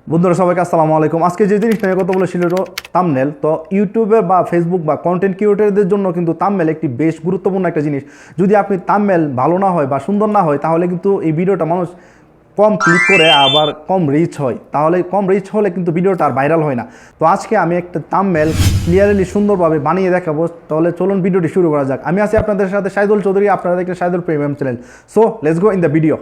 বন্ধুরা সবাইকে আসসালামু আলাইকুম। আজকে যে জিনিসটা নিয়ে কথা বলেছিল থাম্বনেল, তো ইউটিউবে বা ফেসবুক বা কন্টেন্ট ক্রিয়েটরদের জন্য কিন্তু থাম্বনেল একটি বেশ গুরুত্বপূর্ণ একটা জিনিস। যদি আপনি থাম্বনেল ভালো না হয় বা সুন্দর না হয়, তাহলে কিন্তু এই ভিডিওটা মানুষ কম ক্লিক করে আবার কম রিচ হয়, তাহলে কম রিচ হলে কিন্তু ভিডিওটা আর ভাইরাল হয় না। তো আজকে আমি একটা থাম্বনেল ক্লিয়ারলি সুন্দরভাবে বানিয়ে দেখাবো। তাহলে চলুন ভিডিওটি শুরু করা যাক। আমি আছি আপনাদের সাথে সাইদুল চৌধুরী, আপনারা দেখলেন Saidul premium channel. So let's go in the video.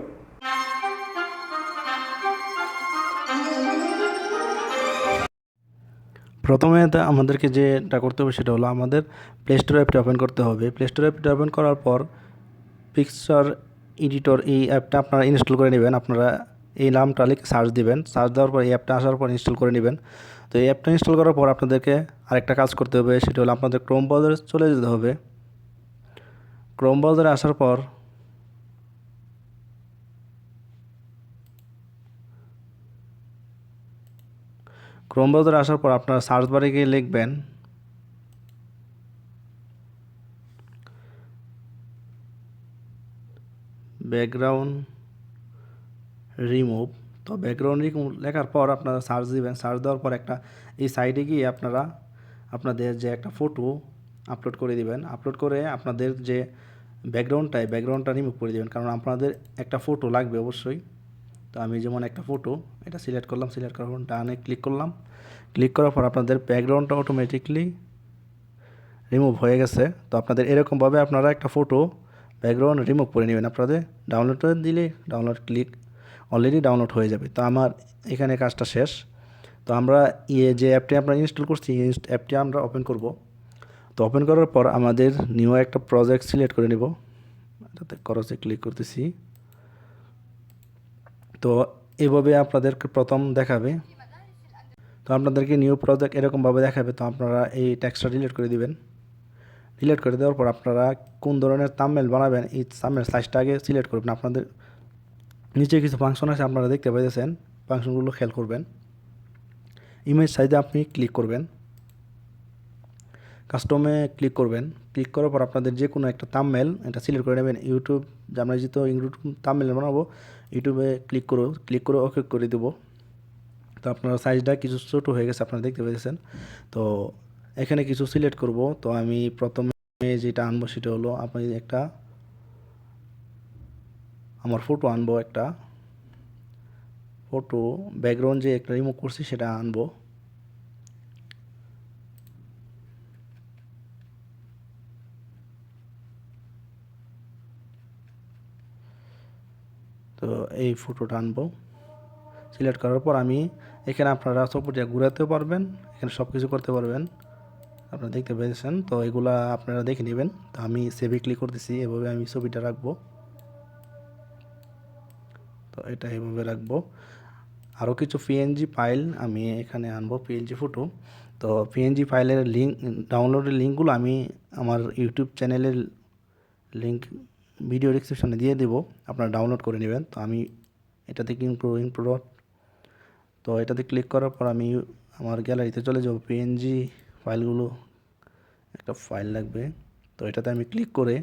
প্রথমে আমাদেরকে যেটা করতে হবে সেটা হলো আমাদের প্লে স্টোর অ্যাপটি ওপেন করতে হবে। প্লে স্টোর অ্যাপটি ওপেন করার পর পিকচার এডিটর এই অ্যাপটা আপনারা ইনস্টল করে নেবেন। আপনারা এই নামটা লিখে সার্চ দিবেন, সার্চ দেওয়ার পর এই অ্যাপটা আসার পর ইনস্টল করে নেবেন। তো এই অ্যাপটা ইনস্টল করার পর আপনাদেরকে আরেকটা কাজ করতে হবে, সেটা হলো আপনাদের ক্রোম ব্রাউজারে চলে যেতে হবে। ক্রোম ব্রাউজারে আসার পর আপনারা সার্চ বারে গিয়ে লিখবেন ব্যাকগ্রাউন্ড রিমুভ। তো ব্যাকগ্রাউন্ড রিমুভ লেখার পর আপনারা সার্চ দিবেন। সার্চ দেওয়ার পর একটা এই সাইডে গিয়ে আপনারা আপনাদের যে একটা ফটো আপলোড করে দিবেন। আপলোড করে আপনাদের যে ব্যাকগ্রাউন্ডটা রিমুভ করে দেবেন, কারণ আপনাদের একটা ফটো লাগবে অবশ্যই। তো আমি যেমন একটা ফটো এটা সিলেক্ট করলাম, সিলেক্ট করার পর ডানে ক্লিক করলাম। ক্লিক করার পর আপনাদের ব্যাকগ্রাউন্ডটা অটোমেটিকলি রিমুভ হয়ে গেছে। তো আপনাদের এরকমভাবে আপনারা একটা ফটো ব্যাকগ্রাউন্ড রিমুভ করে নেবেন। আপনাদের ডাউনলোড করে দিলে ডাউনলোড ক্লিক অলরেডি ডাউনলোড হয়ে যাবে। তো আমার এখানে কাজটা শেষ। তো আমরা যে অ্যাপটি আমরা ইনস্টল করছি এই অ্যাপটি আমরা ওপেন করব। তো ওপেন করার পর আমাদের নিউ একটা প্রজেক্ট সিলেক্ট করে নেব। এটাতে ক্রসে ক্লিক করতেছি। তো এভাবে আপনাদেরকে প্রথম দেখাবে। তো আপনাদেরকে নিউ প্রজেক্ট এরকমভাবে দেখাবে। তো আপনারা এই টেক্সটটা ডিলিট করে দিবেন। ডিলিট করে দেওয়ার পর আপনারা কোন ধরনের থাম্বনেল বানাবেন এই থাম্বনেল সাইজটা আগে সিলেক্ট করবেন। আপনাদের নিচে কিছু ফাংশন আছে আপনারা দেখতে পাইতেছেন, ফাংশনগুলো খেয়াল করবেন। ইমেজ সাইজে আপনি ক্লিক করবেন, কাস্টমে ক্লিক করবেন। ক্লিক করার পর আপনাদের যে কোনো একটা থাম্বনেল এটা সিলেক্ট করে নেবেন। ইউটিউব আমরা যেহেতু ইউটিউব থাম্বনেল বানাবো, ইউটিউবে ক্লিক করে ওকে করে দেবো। তো আপনার সাইজটা কিছু ছোটো হয়ে গেছে আপনারা দেখতে পেয়েছেন। তো এখানে কিছু সিলেক্ট করব। তো আমি প্রথমে যেটা আনবো সেটা হলো আপনি একটা আমার ফটো আনবো, একটা ফটো ব্যাকগ্রাউন্ড যে একটা রিমুভ করছি সেটা আনবো। তো এই ফটোটা আনবো। সিলেক্ট করার পর আমি এখানে আপনারা ছবিটা ঘুরাতেও পারবেন, এখানে সব কিছু করতে পারবেন, আপনারা দেখতে পেয়েছেন। তো এগুলা আপনারা দেখে নেবেন। তো আমি সেভে ক্লিক করতেছি, এভাবে আমি ছবিটা রাখবো। তো এটা এভাবে রাখবো। আরও কিছু পিএনজি ফাইল আমি এখানে আনবো, পিএনজি ফটো। তো পিএনজি ফাইলের লিঙ্ক, ডাউনলোডের লিঙ্কগুলো আমি আমার ইউটিউব চ্যানেলের লিঙ্ক ভিডিও ডিসক্রিপশনে দিয়ে দেবো, আপনারা ডাউনলোড করে নেবেন। তো আমি এটাতে ইম্পোর্ট, তো এটাতে ক্লিক করার পর আমি আমার গ্যালারিতে চলে যাব। পিএনজি ফাইলগুলো একটা ফাইল লাগবে। তো এটাতে আমি ক্লিক করে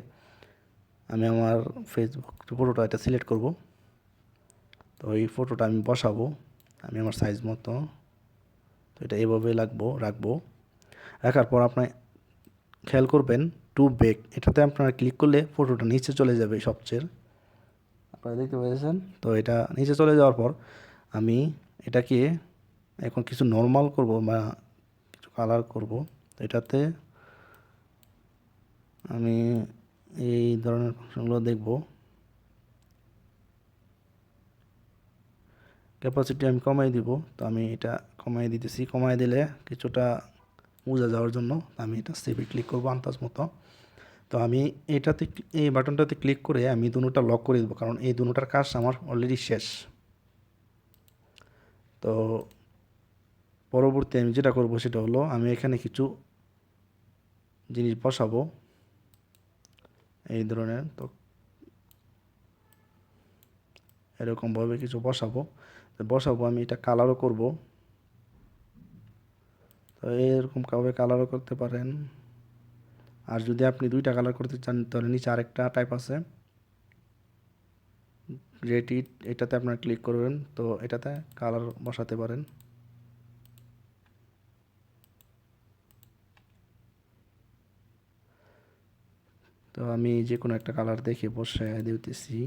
আমি আমার ফেসবুক ফটোটা এটা সিলেক্ট করব। তো এই ফটোটা আমি বসাবো আমি আমার সাইজ মতো। তো এটা এভাবে রাখবো। রাখার পর আপনি খেয়াল করবেন টু ব্যাক, এটাতে আপনারা ক্লিক করলে ফটোটা নিচে চলে যাবে সবচেয়ে, আপনারা দেখতে পেয়েছেন। তো এটা নিচে চলে যাওয়ার পর আমি এটাকে এখন কিছু নর্মাল করব বা কিছু কালার করব। এটাতে আমি এই ধরনের ফাংশনগুলো দেখব। ক্যাপাসিটি আমি কমাই দিব। তো আমি এটা কমাই দিতেছি, কমাই দিলে কিছুটা বোঝা যাওয়ার জন্য আমি এটা সেভে ক্লিক করব আন্দাজ মতো। তো আমি এটাতে এই বাটনটাতে ক্লিক করে আমি দুটোটা লক করে দেবো, কারণ এই দুটোটার কাজ আমার অলরেডি শেষ। তো পরবর্তী আমি যেটা করব সেটা হলো আমি এখানে কিছু জিনিস বসাবো এই ধরনের। তো এরকমভাবে কিছু বসাবো আমি এটা কালারও করব। তো এরকমভাবে কালারও করতে পারেন। আর যদি আপনি দুইটা কালার করতে চান তাহলে নিচে আরেকটা টাইপ আছে, ক্রিয়েট ইট, এটাতে আপনারা ক্লিক করবেন। তো এটাতে কালার বসাতে পারেন। তো আমি যে কোনো একটা কালার দেখে বসায় দিতেছি।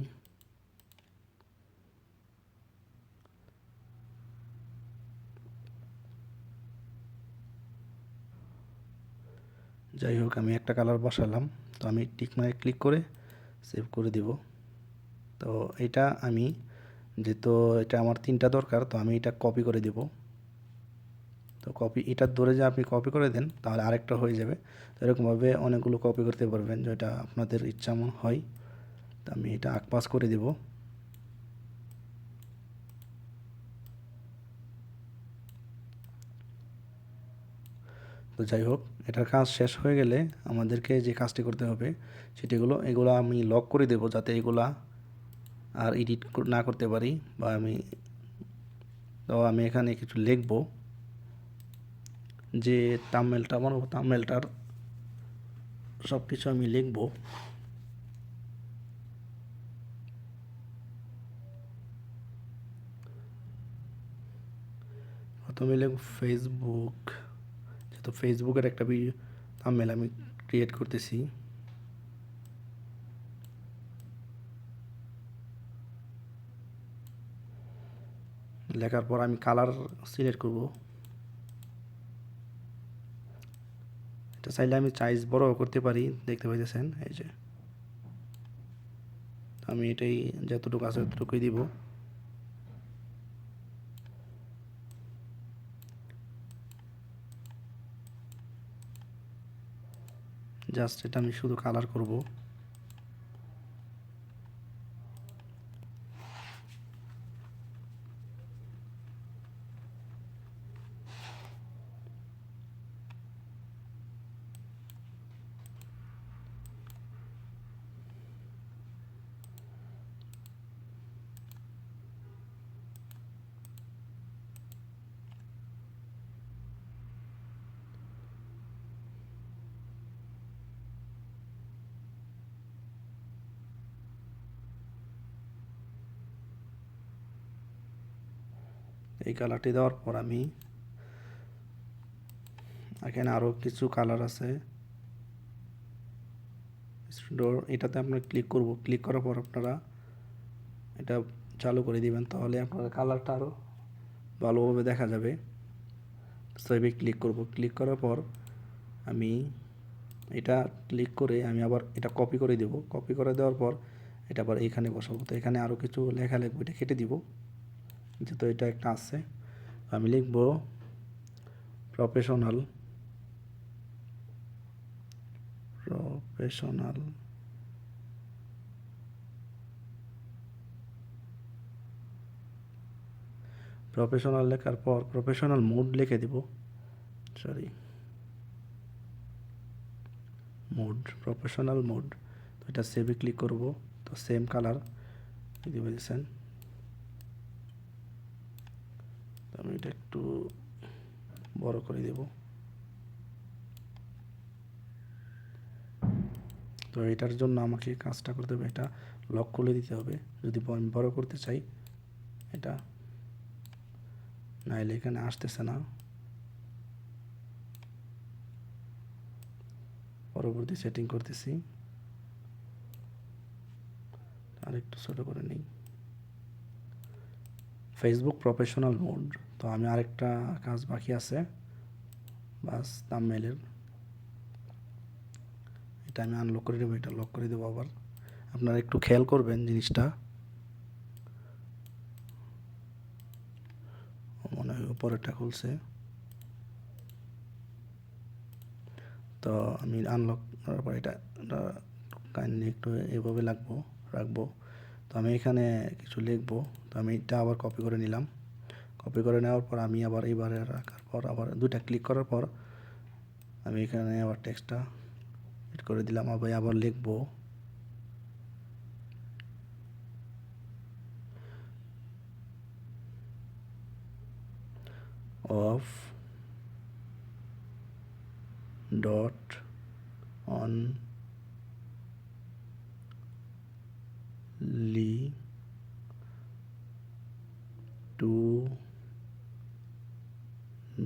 যাই হোক, আমি একটা কালার বসালাম। তো আমি টিক মার্কে ক্লিক করে সেভ করে দিব। তো এটা আমি যেহেতু এটা আমার 3টা দরকার, তো আমি এটা কপি করে দেব। তো কপি এটার ধরে যে আপনি কপি করে দেন তাহলে আরেকটা হয়ে যাবে। তো এরকমভাবে অনেকগুলো কপি করতে পারবেন যেটা আপনাদের ইচ্ছা হয়। তো আমি এটা আঁকপাস করে দেব। তো যাই হোক, এটার কাজ শেষ হয়ে গেলে আমাদেরকে যে কাজটি করতে হবে এগুলো আমি লক করে দেব, যাতে এগুলা আর এডিট না করতে পারি। বা তো আমি এখানে কিছু লিখব, যে থাম্বনেলটা বানাবো থাম্বনেলটার সব কিছু আমি লিখব। প্রথমে লিখব ফেসবুক, যেহেতু ফেসবুকের একটা থাম্বনেল আমি ক্রিয়েট করতেছি। লেখার পর আমি কালার সিলেক্ট করব। এটা চাইলে আমি সাইজ বড় করতে পারি, দেখতে পাইতেছেন এই যে। আমি এটাই যতটুকু আছে ততটুকুই দিব। জাস্ট এটা আমি শুধু কালার করব। এই কালারটি দেওয়ার পর আমি এখানে আরও কিছু কালার আছে, এটাতে আপনারা ক্লিক করব। ক্লিক করার পর আপনারা এটা চালু করে দিবেন, তাহলে আপনার কালারটা আরও ভালোভাবে দেখা যাবে। সেভে ক্লিক করব। ক্লিক করার পর আমি এটা ক্লিক করে আমি আবার এটা কপি করে দেব। কপি করে দেওয়ার পর এটা আবার এখানে বসাবো। তো এখানে আরও কিছু লেখা লিখবো, এটা কেটে দিব, যেহেতু এটা একটা আছে। আমি লিখব প্রফেশনাল প্রফেশনাল প্রফেশনাল লেখার পর প্রফেশনাল মোড লিখে দিব। Sorry, mode, professional mode. তো এটা সেভে ক্লিক করব। তো সেম কালার দিতে পেরেছেন। তো আমি এটা একটু বড় করে দেব। তো এটার জন্য আমাকে কাজটা করতে হবে, এটা লক খুলে দিতে হবে যদি আমি বড় করতে চাই। এটা নাইলে এখানে আসতেছে না। পরবর্তী সেটিং করতেছি, আর একটু ছোট করে নিই। Facebook professional mode. তো আমি আরেকটা কাজ বাকি আছে, বাস থাম্বনেইলের। এটা আমি আনলক করে দেবো, এটা লক করে দেবো। আবার আপনারা একটু খেয়াল করবেন জিনিসটা, মনে হয় উপরেরটা খুলছে। তো আমি আনলক করার পর এটা কাইন্ডলি একটু এভাবে রাখবো। তো আমি এখানে কিছু লিখবো। তো আমি এটা আবার কপি করে নিলাম। কপি করে নেওয়ার পর আমি আবার এইবারে রাখার পর আবার দুইটা ক্লিক করার পর আমি এখানে আবার টেক্সটটা এড করে দিলাম। আবার লিখবো of dot only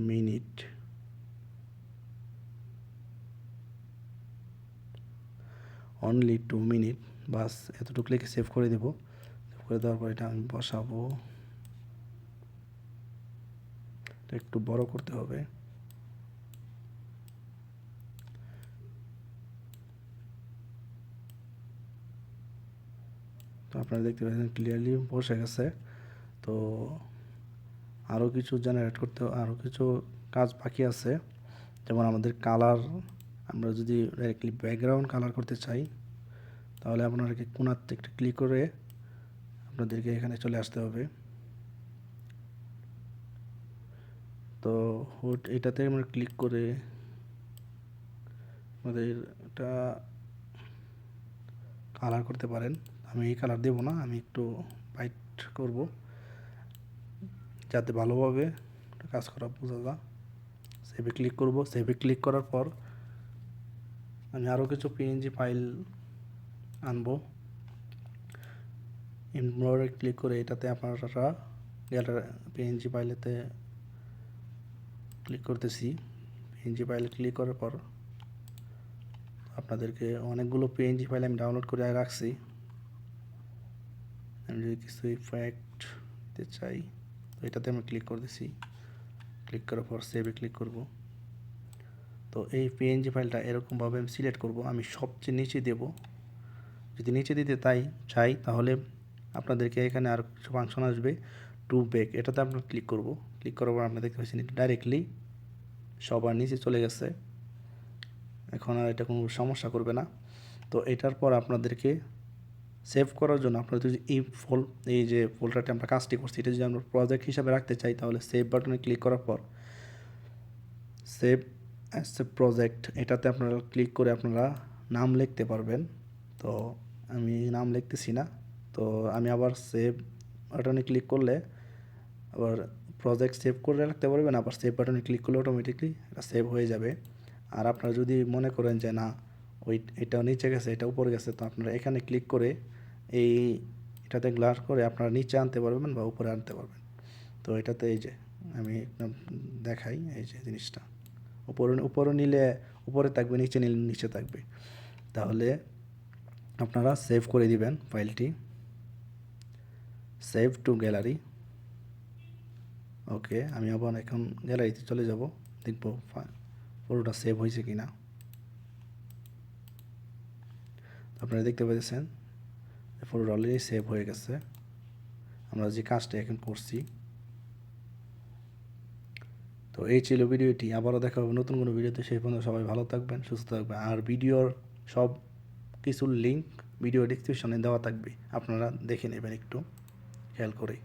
minute, only 2 minute, বাস এতটুকু লিখে সেভ করে দেব। সেভ করে দেওয়ার পর এটা আমি বসাবো, এটা একটু বড় করতে হবে। তো আপনারা দেখতে পাচ্ছেন ক্লিয়ারলি বসে গেছে। তো আরও কিছু জেনারেট করতে, আরও কিছু কাজ বাকি আছে। যেমন আমাদের কালার, আমরা যদি ডাইরেক্টলি ব্যাকগ্রাউন্ড কালার করতে চাই তাহলে আপনাদেরকে কোণাতে একটা ক্লিক করে আপনাদেরকে এখানে চলে আসতে হবে। তো এটাতে আমরা ক্লিক করে আমাদের এটা কালার করতে পারেন। আমি এই কালার দেব না, আমি একটু হোয়াইট করব যাতে ভালোভাবে কাজ করা বোঝা যায়। সেভে ক্লিক করব। সেভে ক্লিক করার পর আমি আরও কিছু পিএনজি ফাইল আনবো। ইমপ্লোরে ক্লিক করে এটাতে আপনারা পিএনজি ফাইলেতে ক্লিক করতেছি। পিএনজি ফাইলে ক্লিক করার পর আপনাদেরকে অনেকগুলো পিএনজি ফাইল আমি ডাউনলোড করে রাখছি। আমি যদি কিছু ইফেক্ট দিতে চাই তো এটাতে আমি ক্লিক করতেছি। ক্লিক করার পর সেভে ক্লিক করব। তো এই পিএনজি ফাইলটা এরকমভাবে আমি সিলেক্ট করব। আমি সবচেয়ে নিচে দেব। যদি নিচে দিতে চাই তাহলে আপনাদেরকে এখানে আর কিছু ফাংশন আসবে, টু ব্যাক, এটাতে আপনার ক্লিক করব। ক্লিক করার পর আপনারা দেখতে পাচ্ছেন এটা ডাইরেক্টলি সবার নিচে চলে গেছে। এখন আর এটা কোনো সমস্যা করবে না। তো এটার পর আপনাদেরকে সেভ করার জন্য আপনারা যদি এই যে ফোল্ডারটা আমরা কাজটি করছি এটা যদি আমরা প্রজেক্ট হিসাবে রাখতে চাই তাহলে সেভ বাটনে ক্লিক করার পর সেভ অ্যাজ এ প্রজেক্ট এটাতে আপনারা ক্লিক করে আপনারা নাম লিখতে পারবেন। তো আমি নাম লিখতেছি না। তো আমি আবার সেভ বাটনে ক্লিক করলে আবার প্রজেক্ট সেভ করে রাখতে পারবেন, আবার সেভ বাটনে ক্লিক করলে অটোমেটিকলি এটা সেভ হয়ে যাবে। আর আপনারা যদি মনে করেন যে না এটা নিচে গেছে এটা উপরে গেছে, তো আপনারা এখানে ক্লিক করে এটাতে গ্লাস করে আপনারা নিচে আনতে পারবেন বা উপরে আনতে পারবেন। তো এটাতে এই যে আমি দেখাই, এই যে জিনিসটা উপরে নিলে উপরে থাকবে, নিচে নিলে নিচে থাকবে। তাহলে আপনারা সেভ করে দিবেন ফাইলটি, সেভ টু গ্যালারি। ওকে, আমি আবার এখন গ্যালারিতে চলে যাব, দেখব পুরোটা সেভ হয়েছে কিনা। আপনারা দেখতে পাচ্ছেন পুরোটা অলরেডি সেভ হয়ে গেছে আমরা যে কাজটা এখন করছি। তো এই ছিল ভিডিওটি। আবারও দেখা হবে নতুন কোনো ভিডিওতে। সেই পর্যন্ত সবাই ভালো থাকবেন, সুস্থ থাকবেন। আর ভিডিওর সব কিছুর লিঙ্ক ভিডিও ডিসক্রিপশনে দেওয়া থাকবে, আপনারা দেখে নেবেন একটু খেয়াল করে।